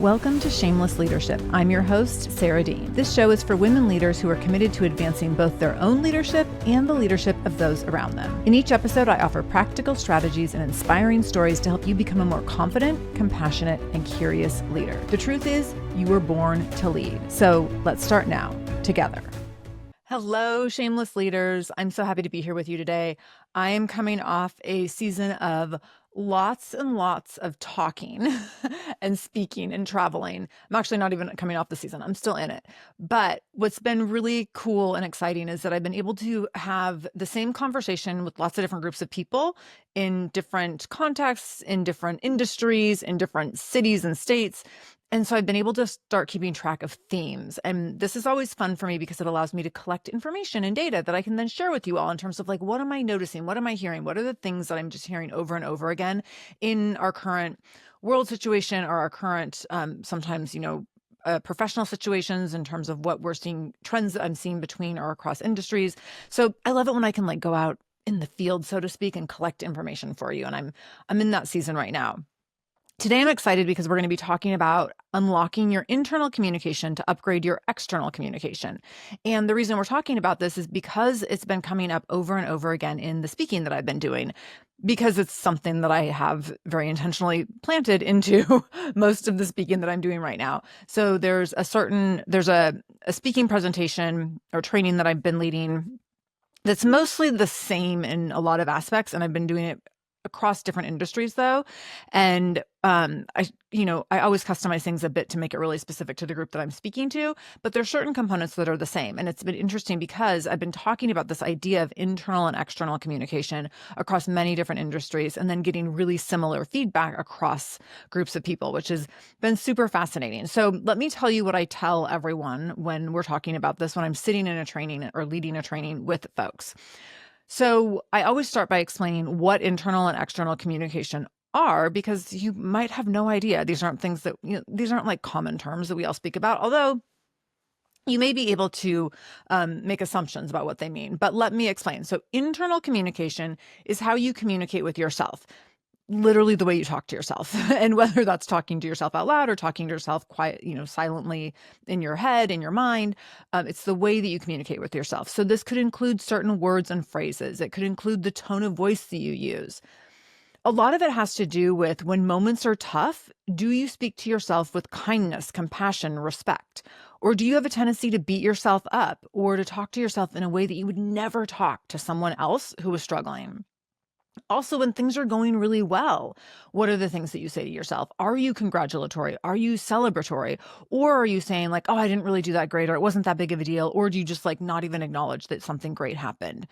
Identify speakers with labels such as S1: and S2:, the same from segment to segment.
S1: Welcome to Shameless Leadership. I'm your host, Sarah Dean. This show is for women leaders who are committed to advancing both their own leadership and the leadership of those around them. In each episode, I offer practical strategies and inspiring stories to help you become a more confident, compassionate, and curious leader. The truth is, you were born to lead. So let's start now, together. Hello, Shameless Leaders. I'm so happy to be here with you today. I am coming off a season of lots and lots of talking and speaking and traveling. I'm actually not even coming off the season. I'm still in it. But what's been really cool and exciting is that I've been able to have the same conversation with lots of different groups of people in different contexts, in different industries, in different cities and states. And so I've been able to start keeping track of themes. And this is always fun for me because it allows me to collect information and data that I can then share with you all in terms of like, what am I noticing? What am I hearing? What are the things that I'm just hearing over and over again in our current world situation or our current, sometimes, professional situations in terms of what we're seeing, trends that I'm seeing between or across industries. So I love it when I can like go out in the field, so to speak, and collect information for you. And I'm in that season right now. Today, I'm excited because we're going to be talking about unlocking your internal communication to upgrade your external communication. And the reason we're talking about this is because it's been coming up over and over again in the speaking that I've been doing, because it's something that I have very intentionally planted into most of the speaking that I'm doing right now. So there's a speaking presentation or training that I've been leading that's mostly the same in a lot of aspects, and I've been doing it across different industries though. And I always customize things a bit to make it really specific to the group that I'm speaking to, but there's certain components that are the same. And it's been interesting because I've been talking about this idea of internal and external communication across many different industries and then getting really similar feedback across groups of people, which has been super fascinating. So let me tell you what I tell everyone when we're talking about this, when I'm sitting in a training or leading a training with folks. So I always start by explaining what internal and external communication are, because you might have no idea. These aren't things that, these aren't like common terms that we all speak about, although you may be able to make assumptions about what they mean. But let me explain. So internal communication is how you communicate with yourself. Literally the way you talk to yourself, and whether that's talking to yourself out loud or talking to yourself quiet, silently in your head, in your mind, it's the way that you communicate with yourself. So this could include certain words and phrases. It could include the tone of voice that you use. A lot of it has to do with when moments are tough, do you speak to yourself with kindness, compassion, respect? Or do you have a tendency to beat yourself up or to talk to yourself in a way that you would never talk to someone else who is struggling? Also, when things are going really well, what are the things that you say to yourself? Are you congratulatory? Are you celebratory? Or are you saying like, oh, I didn't really do that great, or it wasn't that big of a deal? Or do you just like not even acknowledge that something great happened?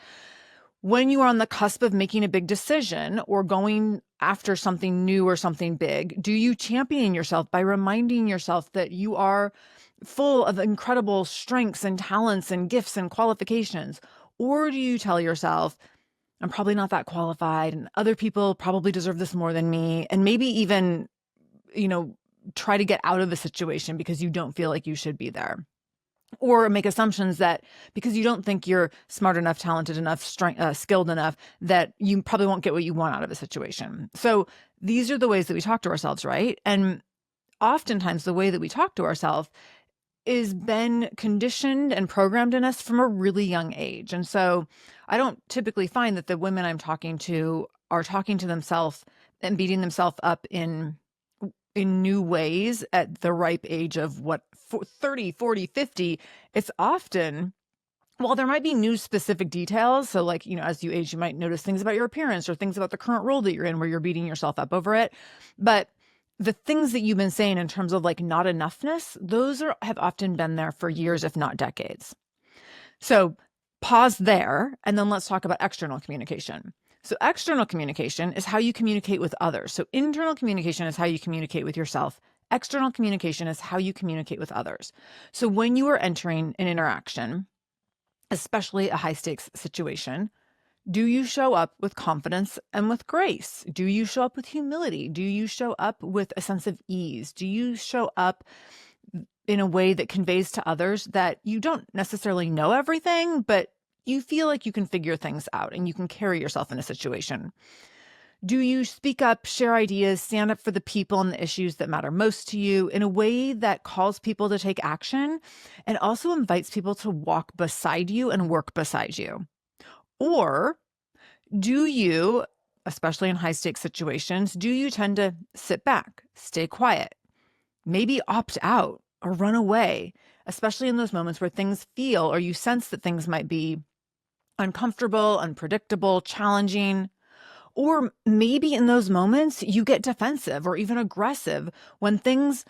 S1: When you are on the cusp of making a big decision or going after something new or something big, do you champion yourself by reminding yourself that you are full of incredible strengths and talents and gifts and qualifications? Or do you tell yourself, I'm probably not that qualified, and other people probably deserve this more than me, and maybe even, try to get out of a situation because you don't feel like you should be there? Or make assumptions that because you don't think you're smart enough, talented enough, skilled enough, that you probably won't get what you want out of a situation. So these are the ways that we talk to ourselves, right? And oftentimes the way that we talk to ourselves is been conditioned and programmed in us from a really young age. And so I don't typically find that the women I'm talking to are talking to themselves and beating themselves up in new ways at the ripe age of 30, 40, 50. It's often, while there might be new specific details. So like, as you age, you might notice things about your appearance or things about the current role that you're in where you're beating yourself up over it. But the things that you've been saying in terms of like not enoughness, those have often been there for years, if not decades. So pause there, and then let's talk about external communication. So external communication is how you communicate with others. So internal communication is how you communicate with yourself. External communication is how you communicate with others. So when you are entering an interaction, especially a high stakes situation, do you show up with confidence and with grace? Do you show up with humility? Do you show up with a sense of ease? Do you show up in a way that conveys to others that you don't necessarily know everything, but you feel like you can figure things out and you can carry yourself in a situation? Do you speak up, share ideas, stand up for the people and the issues that matter most to you in a way that calls people to take action and also invites people to walk beside you and work beside you? Or do you, especially in high stakes situations, do you tend to sit back, stay quiet, maybe opt out or run away, especially in those moments where things feel or you sense that things might be uncomfortable, unpredictable, challenging? Or maybe in those moments you get defensive or even aggressive when things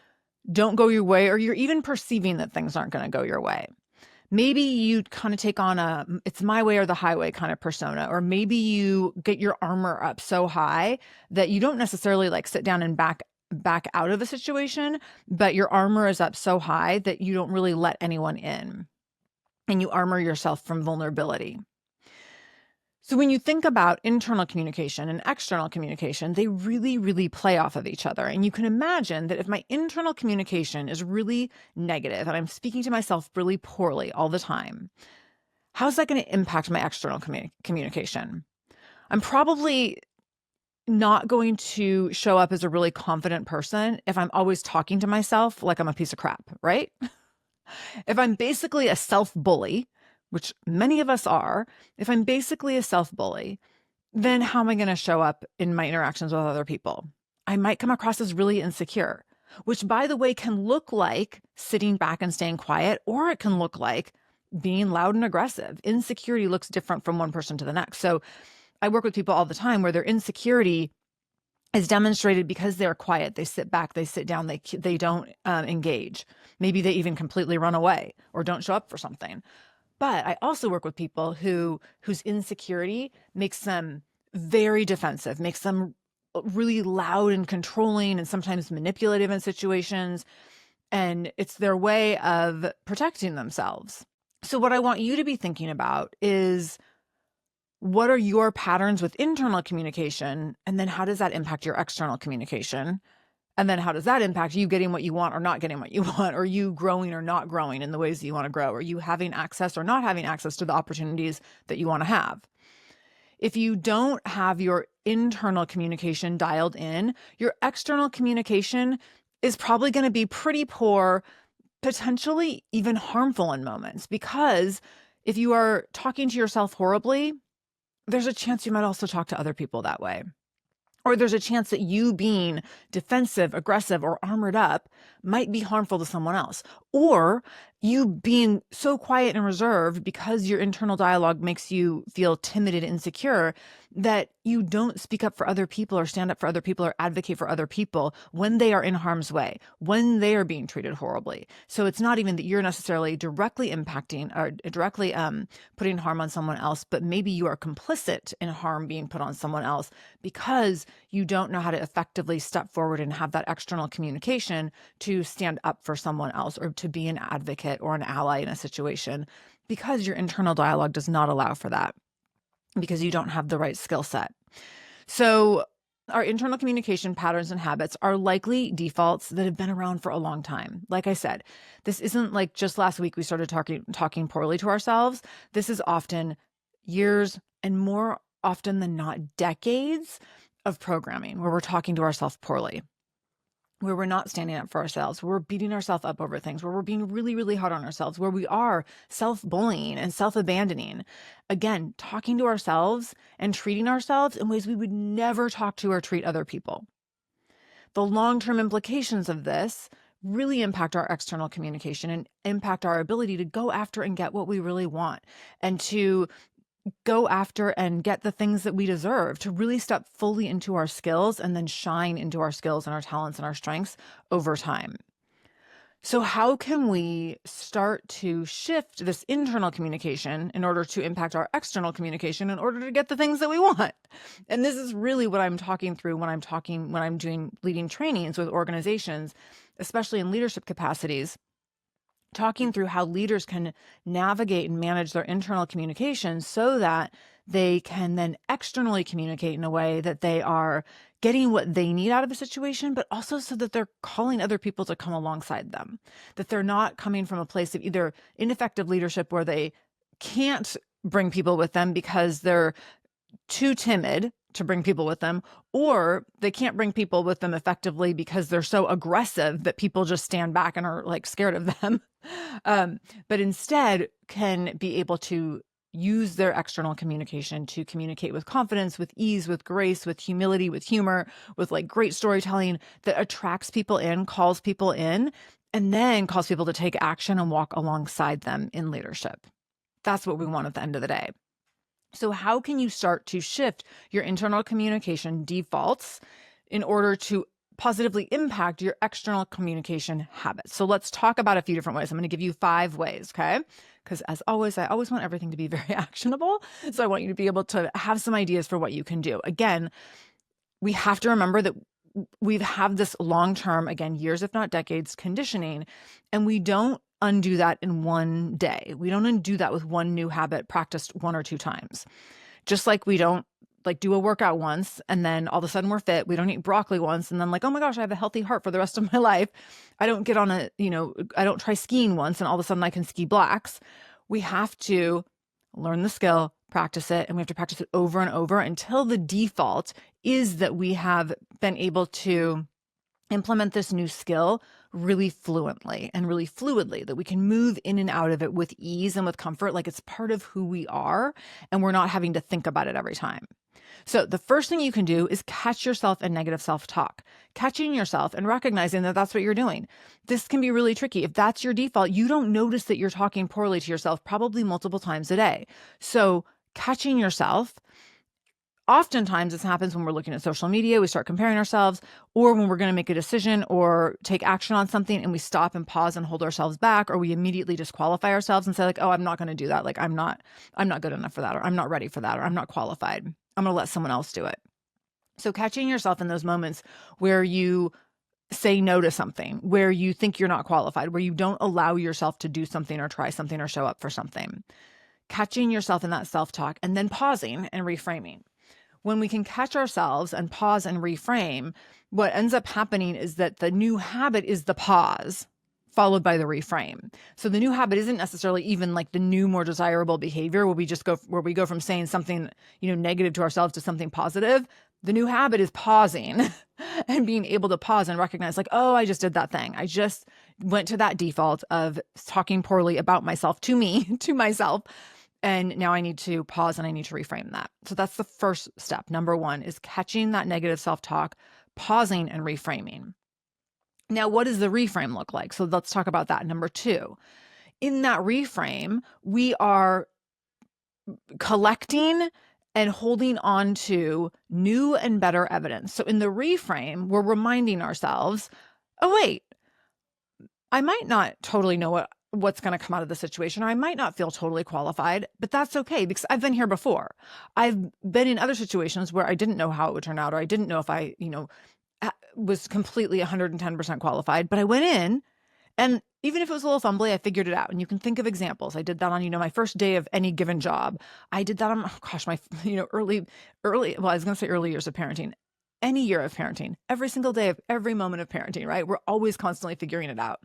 S1: don't go your way, or you're even perceiving that things aren't going to go your way. Maybe you kind of take on a it's my way or the highway kind of persona, or maybe you get your armor up so high that you don't necessarily like sit down and back out of a situation, but your armor is up so high that you don't really let anyone in and you armor yourself from vulnerability. So when you think about internal communication and external communication, they really, really play off of each other. And you can imagine that if my internal communication is really negative and I'm speaking to myself really poorly all the time, how's that going to impact my external communication? I'm probably not going to show up as a really confident person if I'm always talking to myself like I'm a piece of crap, right? If I'm basically a self-bully, which many of us are, if I'm basically a self-bully, then how am I going to show up in my interactions with other people? I might come across as really insecure, which, by the way, can look like sitting back and staying quiet, or it can look like being loud and aggressive. Insecurity looks different from one person to the next. So I work with people all the time where their insecurity is demonstrated because they're quiet. They sit back, they sit down, they don't engage. Maybe they even completely run away or don't show up for something. But I also work with people whose insecurity makes them very defensive, makes them really loud and controlling and sometimes manipulative in situations. And it's their way of protecting themselves. So what I want you to be thinking about is, what are your patterns with internal communication? And then how does that impact your external communication? And then how does that impact you getting what you want or not getting what you want? Or you growing or not growing in the ways that you want to grow? Or you having access or not having access to the opportunities that you want to have? If you don't have your internal communication dialed in, your external communication is probably going to be pretty poor, potentially even harmful in moments. Because if you are talking to yourself horribly, there's a chance you might also talk to other people that way. Or there's a chance that you being defensive, aggressive, or armored up might be harmful to someone else. Or you being so quiet and reserved because your internal dialogue makes you feel timid and insecure that you don't speak up for other people or stand up for other people or advocate for other people when they are in harm's way, when they are being treated horribly. So it's not even that you're necessarily directly impacting or directly putting harm on someone else, but maybe you are complicit in harm being put on someone else because you don't know how to effectively step forward and have that external communication to stand up for someone else or to be an advocate or an ally in a situation, because your internal dialogue does not allow for that, because you don't have the right skill set. So our internal communication patterns and habits are likely defaults that have been around for a long time. Like I said, this isn't like just last week we started talking poorly to ourselves. This is often years, and more often than not, decades of programming where we're talking to ourselves poorly, where we're not standing up for ourselves, where we're beating ourselves up over things, where we're being really, really hard on ourselves, where we are self-bullying and self-abandoning. Again, talking to ourselves and treating ourselves in ways we would never talk to or treat other people. The long-term implications of this really impact our external communication and impact our ability to go after and get what we really want, and to go after and get the things that we deserve, to really step fully into our skills and then shine into our skills and our talents and our strengths over time. So how can we start to shift this internal communication in order to impact our external communication in order to get the things that we want? And this is really what I'm talking through when I'm doing leading trainings with organizations, especially in leadership capacities, talking through how leaders can navigate and manage their internal communication so that they can then externally communicate in a way that they are getting what they need out of a situation, but also so that they're calling other people to come alongside them, that they're not coming from a place of either ineffective leadership where they can't bring people with them because they're too timid to bring people with them, or they can't bring people with them effectively because they're so aggressive that people just stand back and are like scared of them. But instead can be able to use their external communication to communicate with confidence, with ease, with grace, with humility, with humor, with like great storytelling that attracts people in, calls people in, and then calls people to take action and walk alongside them in leadership. That's what we want at the end of the day. So how can you start to shift your internal communication defaults in order to positively impact your external communication habits? So let's talk about a few different ways. I'm going to give you 5 ways, okay? Because as always, I always want everything to be very actionable. So I want you to be able to have some ideas for what you can do. Again, we have to remember that we've had this long-term, again, years, if not decades, conditioning, and we don't undo that in one day. We don't undo that with one new habit practiced 1 or 2 times. Just like we don't like do a workout once and then all of a sudden we're fit. We don't eat broccoli once and then like, oh my gosh, I have a healthy heart for the rest of my life. I don't get on I don't try skiing once and all of a sudden I can ski blacks. We have to learn the skill, practice it, and we have to practice it over and over until the default is that we have been able to implement this new skill really fluently and really fluidly, that we can move in and out of it with ease and with comfort, like it's part of who we are, and we're not having to think about it every time. So the first thing you can do is catch yourself in negative self-talk, catching yourself and recognizing that that's what you're doing. This can be really tricky. If that's your default, you don't notice that you're talking poorly to yourself probably multiple times a day. So catching yourself. Oftentimes this happens when we're looking at social media, we start comparing ourselves, or when we're going to make a decision or take action on something and we stop and pause and hold ourselves back, or we immediately disqualify ourselves and say like, oh, I'm not going to do that. Like I'm not good enough for that, or I'm not ready for that, or I'm not qualified. I'm going to let someone else do it. So catching yourself in those moments where you say no to something, where you think you're not qualified, where you don't allow yourself to do something or try something or show up for something, catching yourself in that self-talk and then pausing and reframing. When we can catch ourselves and pause and reframe, what ends up happening is that the new habit is the pause followed by the reframe. So the new habit isn't necessarily even like the new, more desirable behavior where we go from saying something, negative to ourselves to something positive. The new habit is pausing and being able to pause and recognize like, oh, I just did that thing. I just went to that default of talking poorly about myself to myself. And now I need to pause and I need to reframe that. So that's the first step. Number 1 is catching that negative self-talk, pausing and reframing. Now, what does the reframe look like? So let's talk about that. Number 2, in that reframe, we are collecting and holding on to new and better evidence. So in the reframe, we're reminding ourselves, oh, wait, I might not totally know what's going to come out of the situation, or I might not feel totally qualified, but that's okay because I've been here before. I've been in other situations where I didn't know how it would turn out, or I didn't know if I, was completely 110% qualified, but I went in and even if it was a little fumbly, I figured it out. And you can think of examples. I did that on, my first day of any given job. I did that on, my, early, well, I was going to say early years of parenting, any year of parenting, every single day of every moment of parenting, right? We're always constantly figuring it out.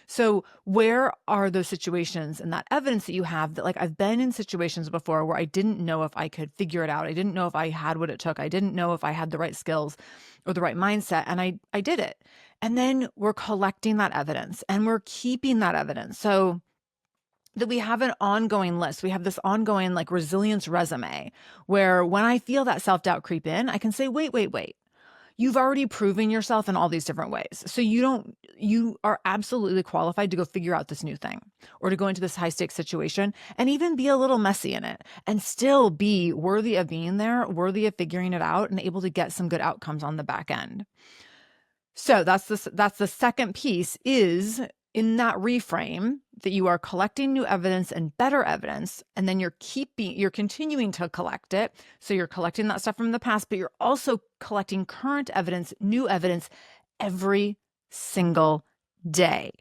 S1: So where are those situations and that evidence that you have that like I've been in situations before where I didn't know if I could figure it out. I didn't know if I had what it took. I didn't know if I had the right skills or the right mindset. And I did it. And then we're collecting that evidence and we're keeping that evidence. So that we have an ongoing list. We have this ongoing like resilience resume where when I feel that self-doubt creep in, I can say, wait. You've already proven yourself in all these different ways. So you are absolutely qualified to go figure out this new thing or to go into this high stakes situation and even be a little messy in it and still be worthy of being there, worthy of figuring it out and able to get some good outcomes on the back end. So that's the second piece is in that reframe that you are collecting new evidence and better evidence, and then you're continuing to collect it. So you're collecting that stuff from the past, but you're also collecting current evidence, new evidence every single day.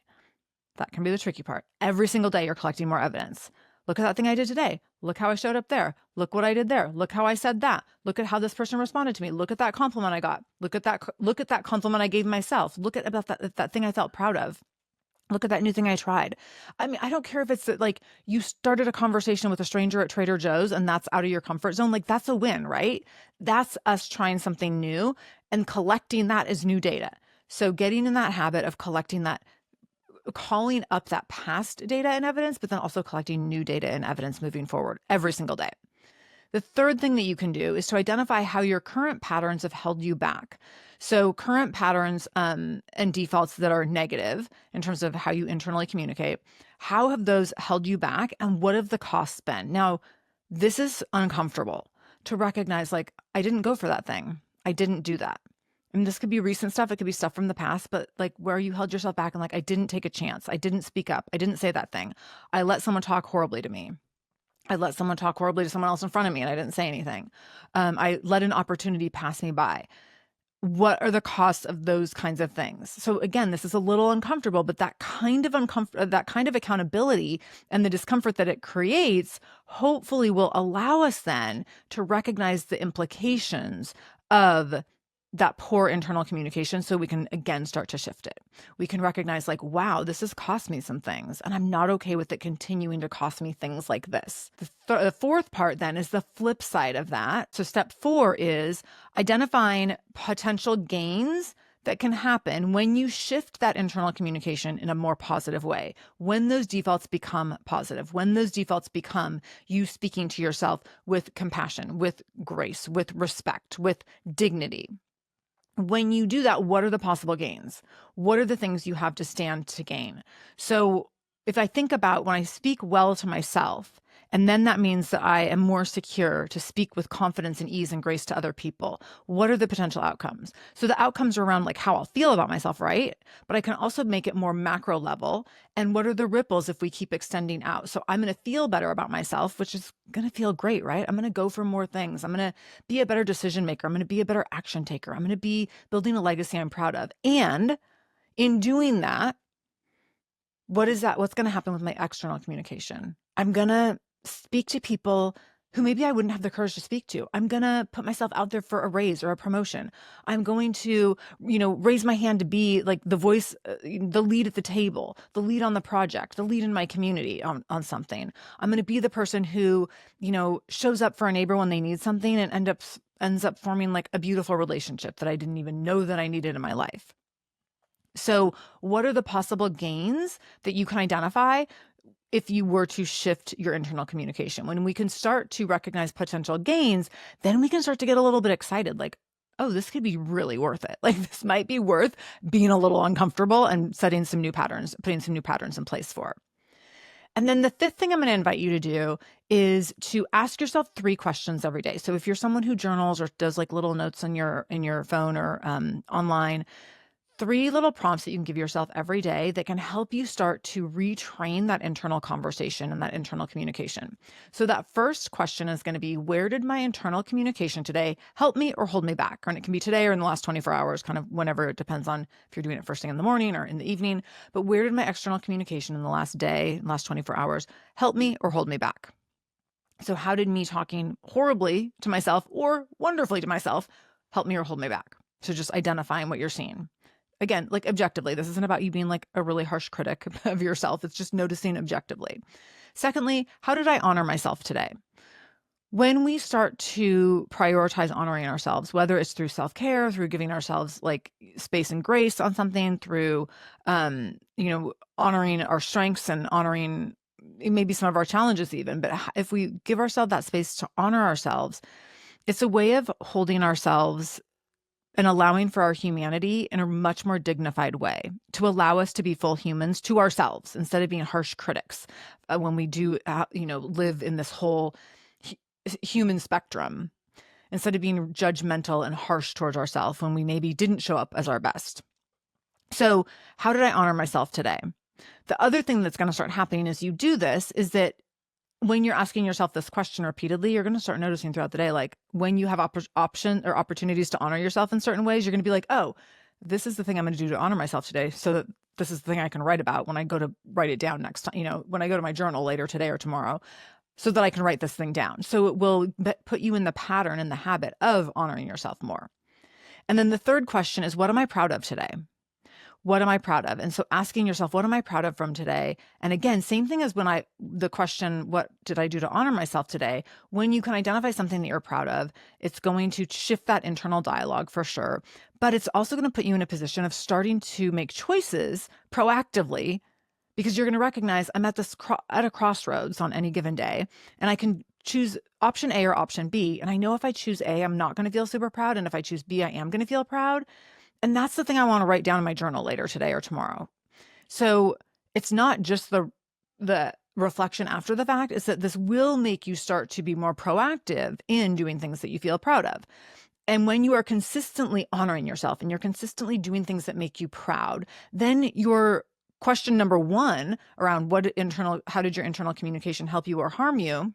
S1: That can be the tricky part. Every single day you're collecting more evidence. Look at that thing I did today. Look how I showed up there. Look what I did there. Look how I said that. Look at how this person responded to me. Look at that compliment I got. Look at that compliment I gave myself. Look at about that thing I felt proud of. Look at that new thing I tried. I mean, I don't care if it's like you started a conversation with a stranger at Trader Joe's and that's out of your comfort zone. Like that's a win, right? That's us trying something new and collecting that as new data. So getting in that habit of collecting that, calling up that past data and evidence, but then also collecting new data and evidence moving forward every single day. The third thing that you can do is to identify how your current patterns have held you back. So current patterns and defaults that are negative in terms of how you internally communicate, how have those held you back and what have the costs been? Now, this is uncomfortable to recognize, like, I didn't go for that thing. I didn't do that. And this could be recent stuff. It could be stuff from the past, but like where you held yourself back and like, I didn't take a chance. I didn't speak up. I didn't say that thing. I let someone talk horribly to me. I let someone talk horribly to someone else in front of me and I didn't say anything. I let an opportunity pass me by. What are the costs of those kinds of things? So again, this is a little uncomfortable, but that kind of accountability and the discomfort that it creates hopefully will allow us then to recognize the implications of that poor internal communication so we can again start to shift it. We can recognize like, wow, this has cost me some things and I'm not okay with it continuing to cost me things like this. The fourth part then is the flip side of that. So step 4 is identifying potential gains that can happen when you shift that internal communication in a more positive way, when those defaults become positive, when those defaults become you speaking to yourself with compassion, with grace, with respect, with dignity. When you do that, what are the possible gains? What are the things you have to stand to gain? So if I think about when I speak well to myself, and then that means that I am more secure to speak with confidence and ease and grace to other people. What are the potential outcomes? So the outcomes are around like how I'll feel about myself, right? But I can also make it more macro level. And what are the ripples if we keep extending out? So I'm going to feel better about myself, which is going to feel great, right? I'm going to go for more things. I'm going to be a better decision maker. I'm going to be a better action taker. I'm going to be building a legacy I'm proud of. And in doing that, what's going to happen with my external communication? I'm going to speak to people who maybe I wouldn't have the courage to speak to. I'm going to put myself out there for a raise or a promotion. I'm going to, raise my hand to be like the voice, the lead at the table, the lead on the project, the lead in my community on something. I'm going to be the person who, shows up for a neighbor when they need something and ends up forming like a beautiful relationship that I didn't even know that I needed in my life. So what are the possible gains that you can identify if you were to shift your internal communication? When we can start to recognize potential gains, then we can start to get a little bit excited. Like, oh, this could be really worth it. Like this might be worth being a little uncomfortable and setting some new patterns, putting some new patterns in place for. And then the fifth thing I'm going to invite you to do is to ask yourself 3 questions every day. So if you're someone who journals or does like little notes on your phone or online, 3 little prompts that you can give yourself every day that can help you start to retrain that internal conversation and that internal communication. So that first question is going to be, where did my internal communication today help me or hold me back? And it can be today or in the last 24 hours, kind of whenever. It depends on if you're doing it first thing in the morning or in the evening. But where did my external communication in the last day, last 24 hours, help me or hold me back? So how did me talking horribly to myself or wonderfully to myself help me or hold me back? So just identifying what you're seeing. Again, like objectively, this isn't about you being like a really harsh critic of yourself. It's just noticing objectively. Secondly, how did I honor myself today? When we start to prioritize honoring ourselves, whether it's through self-care, through giving ourselves like space and grace on something, through, honoring our strengths and honoring maybe some of our challenges even, but if we give ourselves that space to honor ourselves, it's a way of holding ourselves and allowing for our humanity in a much more dignified way, to allow us to be full humans to ourselves instead of being harsh critics when we do, live in this whole human spectrum, instead of being judgmental and harsh towards ourselves when we maybe didn't show up as our best. So how did I honor myself today? The other thing that's going to start happening as you do this is that when you're asking yourself this question repeatedly, you're going to start noticing throughout the day, like when you have option or opportunities to honor yourself in certain ways, you're going to be like, oh, this is the thing I'm going to do to honor myself today. So that this is the thing I can write about when I go to write it down next time, when I go to my journal later today or tomorrow, so that I can write this thing down. So it will put you in the pattern and the habit of honoring yourself more. And then the third question is, what am I proud of today? what am I proud of? And so asking yourself, what am I proud of from today? And again, same thing as the question, what did I do to honor myself today? When you can identify something that you're proud of, it's going to shift that internal dialogue for sure. But it's also going to put you in a position of starting to make choices proactively, because you're going to recognize I'm at a crossroads on any given day, and I can choose option A or option B. And I know if I choose A, I'm not going to feel super proud. And if I choose B, I am going to feel proud. And that's the thing I want to write down in my journal later today or tomorrow. So it's not just the reflection after the fact, it's that this will make you start to be more proactive in doing things that you feel proud of. And when you are consistently honoring yourself and you're consistently doing things that make you proud, then your question number one around how did your internal communication help you or harm you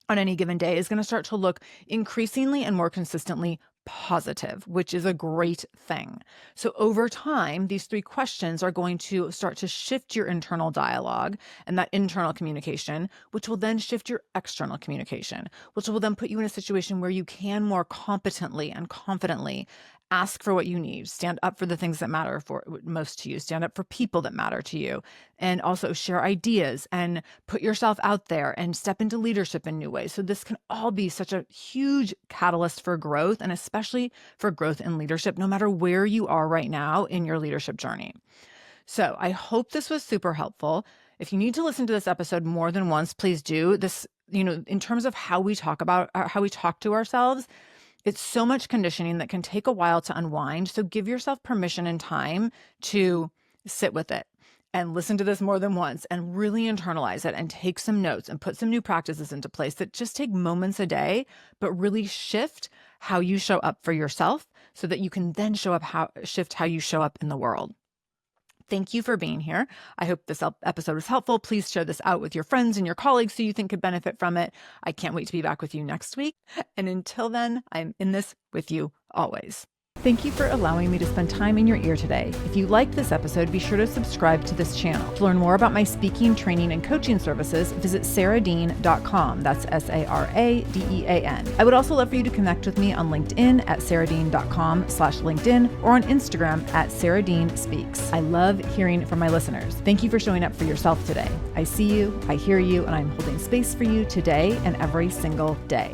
S1: on any given day is going to start to look increasingly and more consistently positive, which is a great thing. So over time, these 3 questions are going to start to shift your internal dialogue and that internal communication, which will then shift your external communication, which will then put you in a situation where you can more competently and confidently ask for what you need, stand up for the things that matter most to you, stand up for people that matter to you, and also share ideas and put yourself out there and step into leadership in new ways. So this can all be such a huge catalyst for growth, and especially for growth in leadership, no matter where you are right now in your leadership journey. So I hope this was super helpful. If you need to listen to this episode more than once, please do. This, in terms of how we talk to ourselves, it's so much conditioning that can take a while to unwind. So give yourself permission and time to sit with it and listen to this more than once and really internalize it and take some notes and put some new practices into place that just take moments a day, but really shift how you show up for yourself so that you can then shift how you show up in the world. Thank you for being here. I hope this episode was helpful. Please share this out with your friends and your colleagues who you think could benefit from it. I can't wait to be back with you next week. And until then, I'm in this with you always. Thank you for allowing me to spend time in your ear today. If you liked this episode, be sure to subscribe to this channel. To learn more about my speaking, training, and coaching services, visit sarahdean.com. That's SARADEAN. I would also love for you to connect with me on LinkedIn at sarahdean.com/LinkedIn or on Instagram at sarahdeanspeaks. I love hearing from my listeners. Thank you for showing up for yourself today. I see you, I hear you, and I'm holding space for you today and every single day.